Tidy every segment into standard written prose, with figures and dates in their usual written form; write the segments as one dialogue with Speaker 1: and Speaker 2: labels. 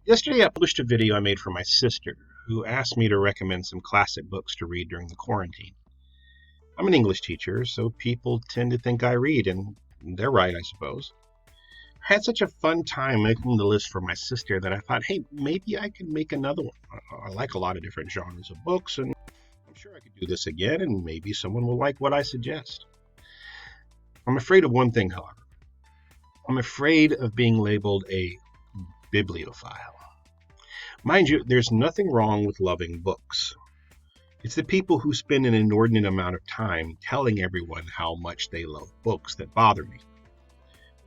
Speaker 1: Yesterday, I published a video I made for my sister, who asked me to recommend some classic books to read during the quarantine. I'm an English teacher, so people tend to think I read, and they're right, I suppose. I had such a fun time making the list for my sister that I thought, hey, maybe I could make another one. I like a lot of different genres of books, and I'm sure I could do this again, and maybe someone will like what I suggest. I'm afraid of one thing, however. I'm afraid of being labeled a bibliophile. Mind you, there's nothing wrong with loving books. It's the people who spend an inordinate amount of time telling everyone how much they love books that bother me.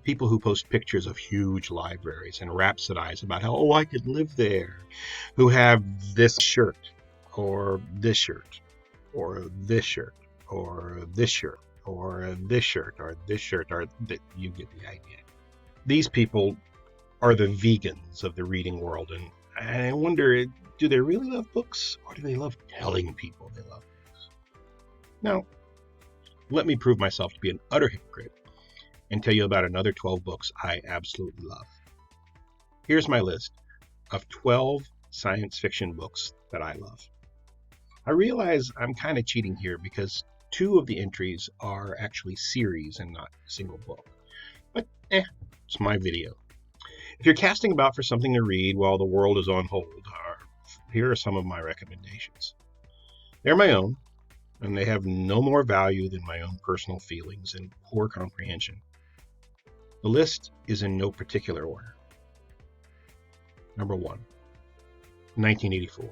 Speaker 1: People who post pictures of huge libraries and rhapsodize about how, I could live there, who have this shirt, or this shirt, or this shirt, or this shirt, or this shirt, or this shirt, or you get the idea. These people are the vegans of the reading world, and I wonder, do they really love books, or do they love telling people they love books? Now, let me prove myself to be an utter hypocrite and tell you about another 12 books I absolutely love. Here's my list of 12 science fiction books that I love. I realize I'm kind of cheating here because 2 of the entries are actually series and not a single book. But it's my video. If you're casting about for something to read while the world is on hold, here are some of my recommendations. They're my own, and they have no more value than my own personal feelings and poor comprehension. The list is in no particular order. Number 1, 1984.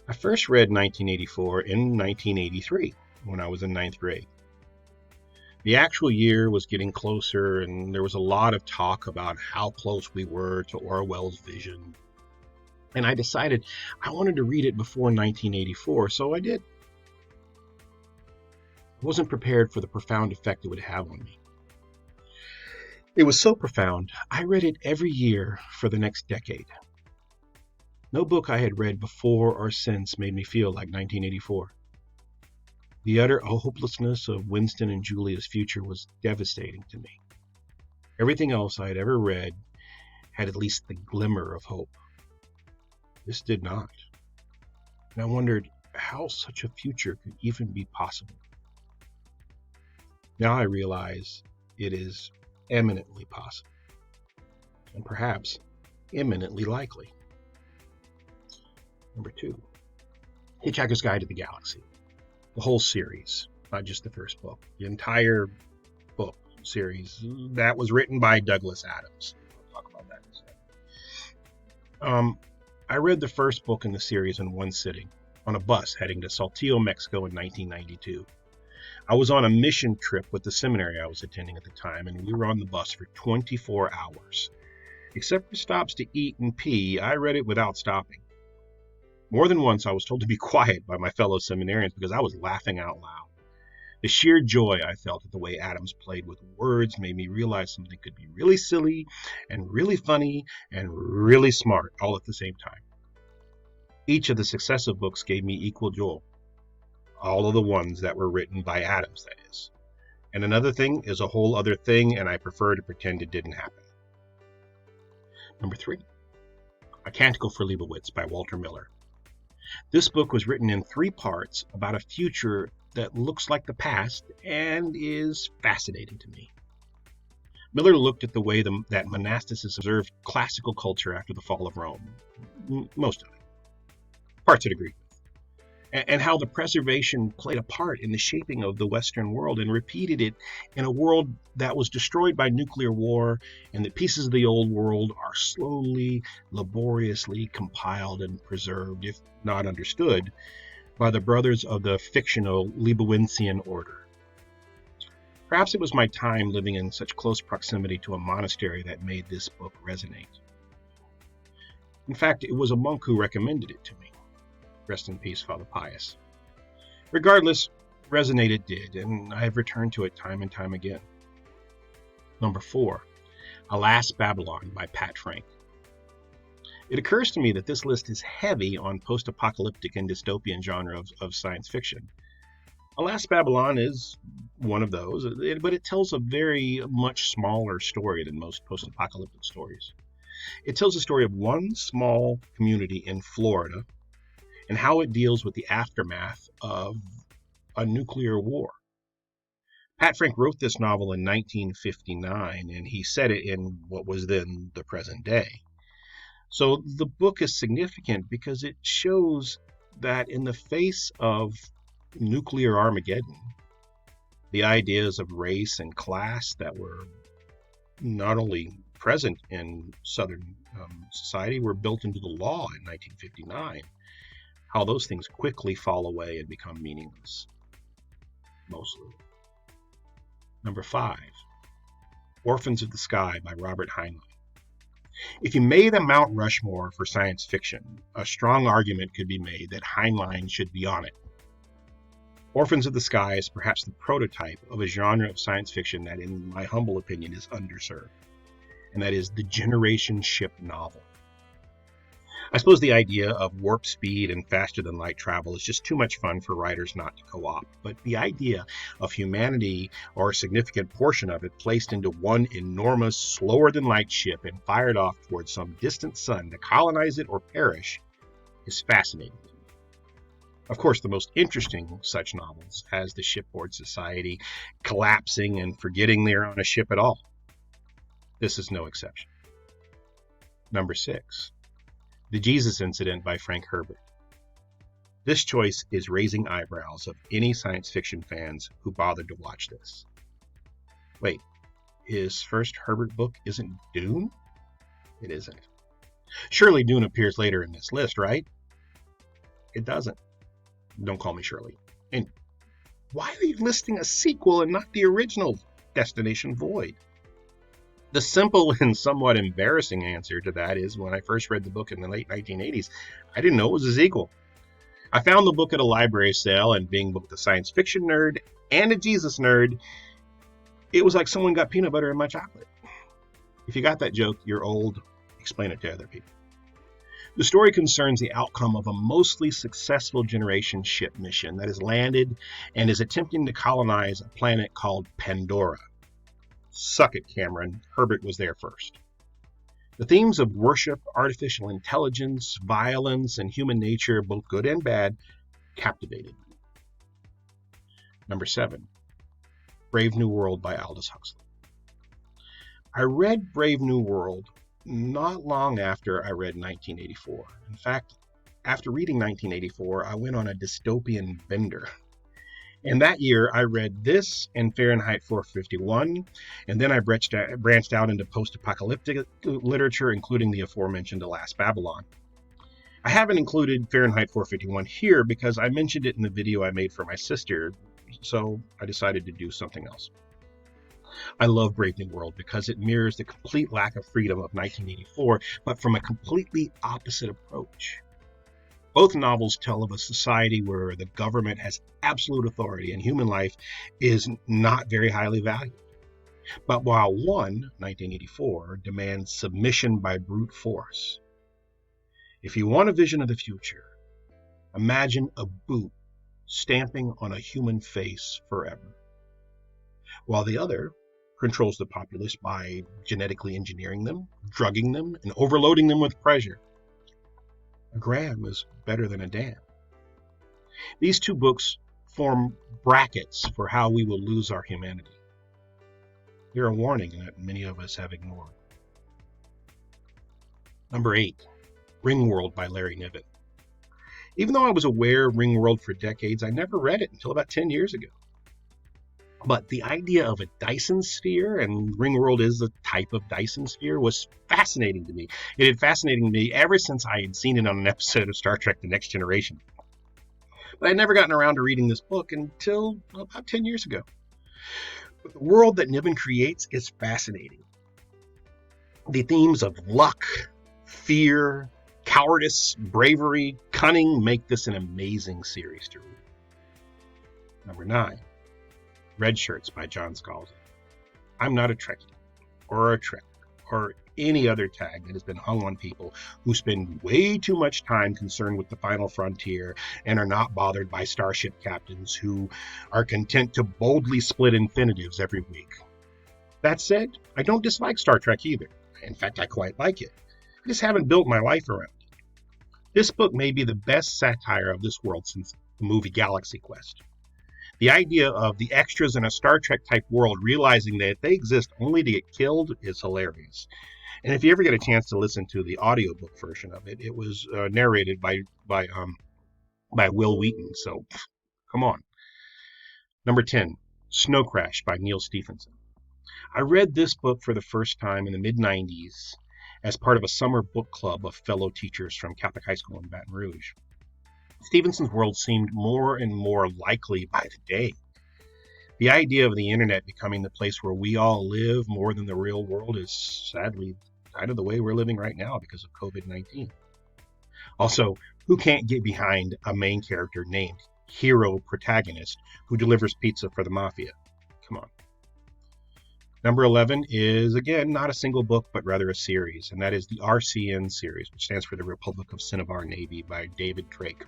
Speaker 1: I first read 1984 in 1983 when I was in 9th grade. The actual year was getting closer, and there was a lot of talk about how close we were to Orwell's vision. And I decided I wanted to read it before 1984, so I did. I wasn't prepared for the profound effect it would have on me. It was so profound, I read it every year for the next decade. No book I had read before or since made me feel like 1984. The utter hopelessness of Winston and Julia's future was devastating to me. Everything else I had ever read had at least the glimmer of hope. This did not. And I wondered how such a future could even be possible. Now I realize it is eminently possible, and perhaps imminently likely. Number 2, Hitchhiker's Guide to the Galaxy. The whole series, not just the first book. The entire book series that was written by Douglas Adams. We'll talk about that in a second. I read the first book in the series in one sitting on a bus heading to Saltillo, Mexico in 1992. I was on a mission trip with the seminary I was attending at the time, and we were on the bus for 24 hours. Except for stops to eat and pee, I read it without stopping. More than once, I was told to be quiet by my fellow seminarians because I was laughing out loud. The sheer joy I felt at the way Adams played with words made me realize something could be really silly and really funny and really smart all at the same time. Each of the successive books gave me equal joy. All of the ones that were written by Adams, that is. And another thing is a whole other thing, and I prefer to pretend it didn't happen. Number 3, A Canticle for Liebowitz by Walter Miller. This book was written in 3 parts about a future that looks like the past and is fascinating to me. Miller looked at the way that monasticism observed classical culture after the fall of Rome. Most of it. Parts I'd agree with. And how the preservation played a part in the shaping of the Western world and repeated it in a world that was destroyed by nuclear war, and the pieces of the old world are slowly, laboriously compiled and preserved, if not understood, by the brothers of the fictional Liebowitzian order. Perhaps it was my time living in such close proximity to a monastery that made this book resonate. In fact, it was a monk who recommended it to me. Rest in peace, Father Pius. Regardless, resonate it did, and I have returned to it time and time again. Number 4, Alas, Babylon by Pat Frank. It occurs to me that this list is heavy on post-apocalyptic and dystopian genre of science fiction. Alas, Babylon is one of those, but it tells a very much smaller story than most post-apocalyptic stories. It tells the story of one small community in Florida and how it deals with the aftermath of a nuclear war. Pat Frank wrote this novel in 1959, and he set it in what was then the present day. So the book is significant because it shows that in the face of nuclear Armageddon, the ideas of race and class that were not only present in Southern society were built into the law in 1959, how those things quickly fall away and become meaningless, mostly. Number 5, Orphans of the Sky by Robert Heinlein. If you made a Mount Rushmore for science fiction, a strong argument could be made that Heinlein should be on it. Orphans of the Sky is perhaps the prototype of a genre of science fiction that, in my humble opinion, is underserved, and that is the generation ship novel. I suppose the idea of warp speed and faster than light travel is just too much fun for writers not to co-opt, but the idea of humanity, or a significant portion of it, placed into one enormous, slower than light ship and fired off towards some distant sun to colonize it or perish is fascinating to me. Of course, the most interesting such novels has the shipboard society collapsing and forgetting they're on a ship at all. This is no exception. Number 6, The Jesus Incident by Frank Herbert. This choice is raising eyebrows of any science fiction fans who bothered to watch this. Wait, his first Herbert book isn't Dune? It isn't. Surely Dune appears later in this list, right? It doesn't. Don't call me Shirley. And why are you listing a sequel and not the original Destination Void? The simple and somewhat embarrassing answer to that is, when I first read the book in the late 1980s, I didn't know it was a sequel. I found the book at a library sale, and being both a science fiction nerd and a Jesus nerd, it was like someone got peanut butter in my chocolate. If you got that joke, you're old. Explain it to other people. The story concerns the outcome of a mostly successful generation ship mission that has landed and is attempting to colonize a planet called Pandora. Suck it, Cameron. Herbert was there first. The themes of worship, artificial intelligence, violence, and human nature, both good and bad, captivated me. Number 7, Brave New World by Aldous Huxley. I read Brave New World not long after I read 1984. In fact, after reading 1984, I went on a dystopian bender. And that year, I read this and Fahrenheit 451, and then I branched out into post-apocalyptic literature, including the aforementioned The Last Babylon. I haven't included Fahrenheit 451 here because I mentioned it in the video I made for my sister, so I decided to do something else. I love Brave New World because it mirrors the complete lack of freedom of 1984, but from a completely opposite approach. Both novels tell of a society where the government has absolute authority and human life is not very highly valued. But while one, 1984, demands submission by brute force. If you want a vision of the future, imagine a boot stamping on a human face forever, while the other controls the populace by genetically engineering them, drugging them, and overloading them with pressure. A gram is better than a dam. These two books form brackets for how we will lose our humanity. They're a warning that many of us have ignored. Number 8, Ringworld by Larry Niven. Even though I was aware of Ringworld for decades, I never read it until about 10 years ago. But the idea of a Dyson sphere, and Ringworld is a type of Dyson sphere, was fascinating to me. It had fascinated me ever since I had seen it on an episode of Star Trek The Next Generation. But I'd never gotten around to reading this book until about 10 years ago. But the world that Niven creates is fascinating. The themes of luck, fear, cowardice, bravery, cunning make this an amazing series to read. Number 9, Redshirts by John Scalzi. I'm not a Trekkie, or a Trek, or any other tag that has been hung on people who spend way too much time concerned with the final frontier and are not bothered by starship captains who are content to boldly split infinitives every week. That said, I don't dislike Star Trek either. In fact, I quite like it. I just haven't built my life around it. This book may be the best satire of this world since the movie Galaxy Quest. The idea of the extras in a Star Trek type world realizing that they exist only to get killed is hilarious. And if you ever get a chance to listen to the audiobook version of it, it was narrated by Will Wheaton. So come on. Number 10, Snow Crash by Neal Stephenson. I read this book for the first time in the mid-90s as part of a summer book club of fellow teachers from Catholic High School in Baton Rouge. Stevenson's world seemed more and more likely by the day. The idea of the internet becoming the place where we all live more than the real world is sadly kind of the way we're living right now because of COVID-19. Also, who can't get behind a main character named Hero Protagonist who delivers pizza for the mafia? Come on. Number 11 is, again, not a single book, but rather a series, and that is the RCN series, which stands for the Republic of Cinnabar Navy by David Drake.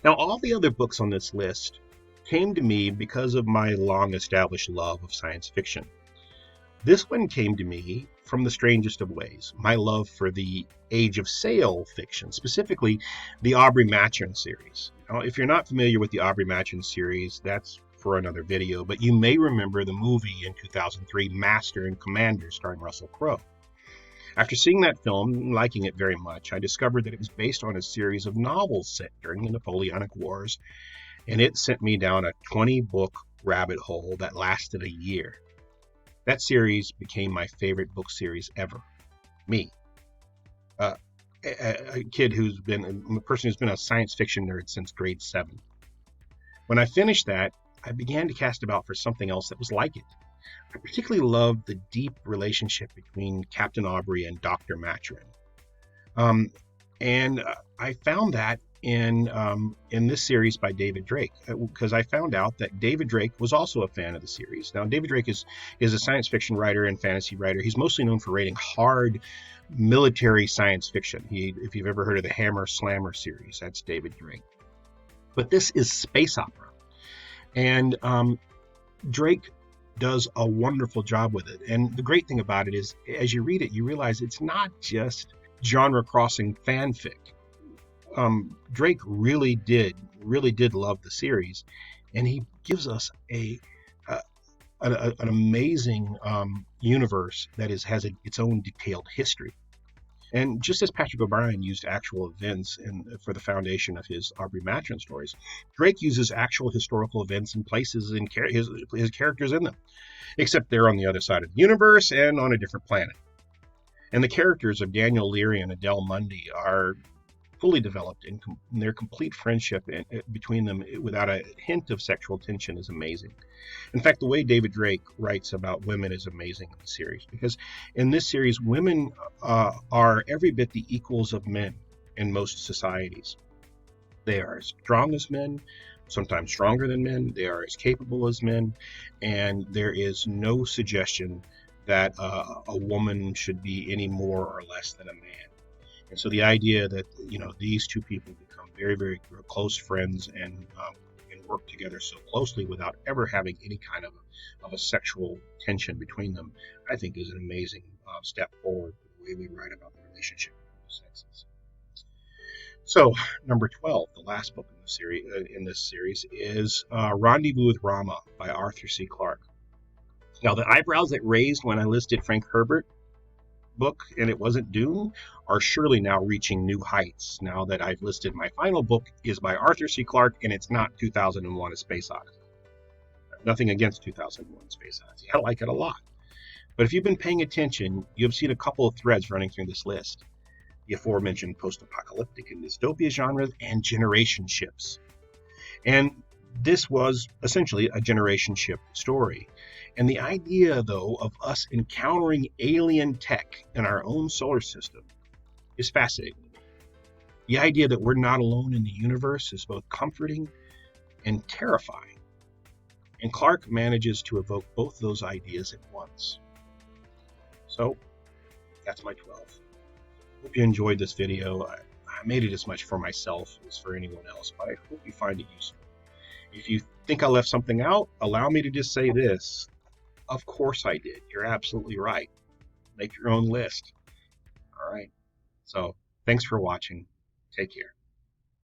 Speaker 1: Now, all the other books on this list came to me because of my long-established love of science fiction. This one came to me from the strangest of ways, my love for the Age of Sail fiction, specifically the Aubrey Maturin series. Now, if you're not familiar with the Aubrey Maturin series, that's for another video, but you may remember the movie in 2003, Master and Commander, starring Russell Crowe. After seeing that film and liking it very much, I discovered that it was based on a series of novels set during the Napoleonic Wars, and it sent me down a 20-book rabbit hole that lasted a year. That series became my favorite book series ever. Me, a person who's been a science fiction nerd since grade 7. When I finished that, I began to cast about for something else that was like it. I particularly loved the deep relationship between Captain Aubrey and Dr. Maturin. And I found that in this series by David Drake, because I found out that David Drake was also a fan of the series. Now, David Drake is a science fiction writer and fantasy writer. He's mostly known for writing hard military science fiction. If you've ever heard of the Hammer Slammer series, that's David Drake. But this is space opera. And Drake does a wonderful job with it. And the great thing about it is, as you read it, you realize it's not just genre-crossing fanfic. Drake really did love the series, and he gives us an amazing universe that has its own detailed history. And just as Patrick O'Brien used actual events for the foundation of his Aubrey Maturin stories, Drake uses actual historical events and places and his characters in them, except they're on the other side of the universe and on a different planet. And the characters of Daniel Leary and Adele Mundy are fully developed, and their complete friendship between them without a hint of sexual tension is amazing. In fact, the way David Drake writes about women is amazing in the series, because in this series, women are every bit the equals of men in most societies. They are as strong as men, sometimes stronger than men. They are as capable as men, and there is no suggestion that a woman should be any more or less than a man. And so the idea that, these two people become very, very close friends and work together so closely without ever having any kind of a sexual tension between them, I think is an amazing step forward in the way we write about the relationship of the sexes. So, number 12, the last book in this series is Rendezvous with Rama by Arthur C. Clarke. Now, the eyebrows that raised when I listed Frank Herbert book and it wasn't Dune are surely now reaching new heights now that I've listed my final book is by Arthur C. Clarke, and it's not 2001: A Space Odyssey. Nothing against 2001: A Space Odyssey. I like it a lot. But if you've been paying attention, you've seen a couple of threads running through this list. The aforementioned post-apocalyptic and dystopia genres and generation ships. And this was essentially a generation ship story. And the idea, though, of us encountering alien tech in our own solar system is fascinating. The idea that we're not alone in the universe is both comforting and terrifying. And Clarke manages to evoke both those ideas at once. So, that's my 12. Hope you enjoyed this video. I made it as much for myself as for anyone else, but I hope you find it useful. If you think I left something out, allow me to just say this. Of course I did. You're absolutely right. Make your own list. All right. So thanks for watching. Take care.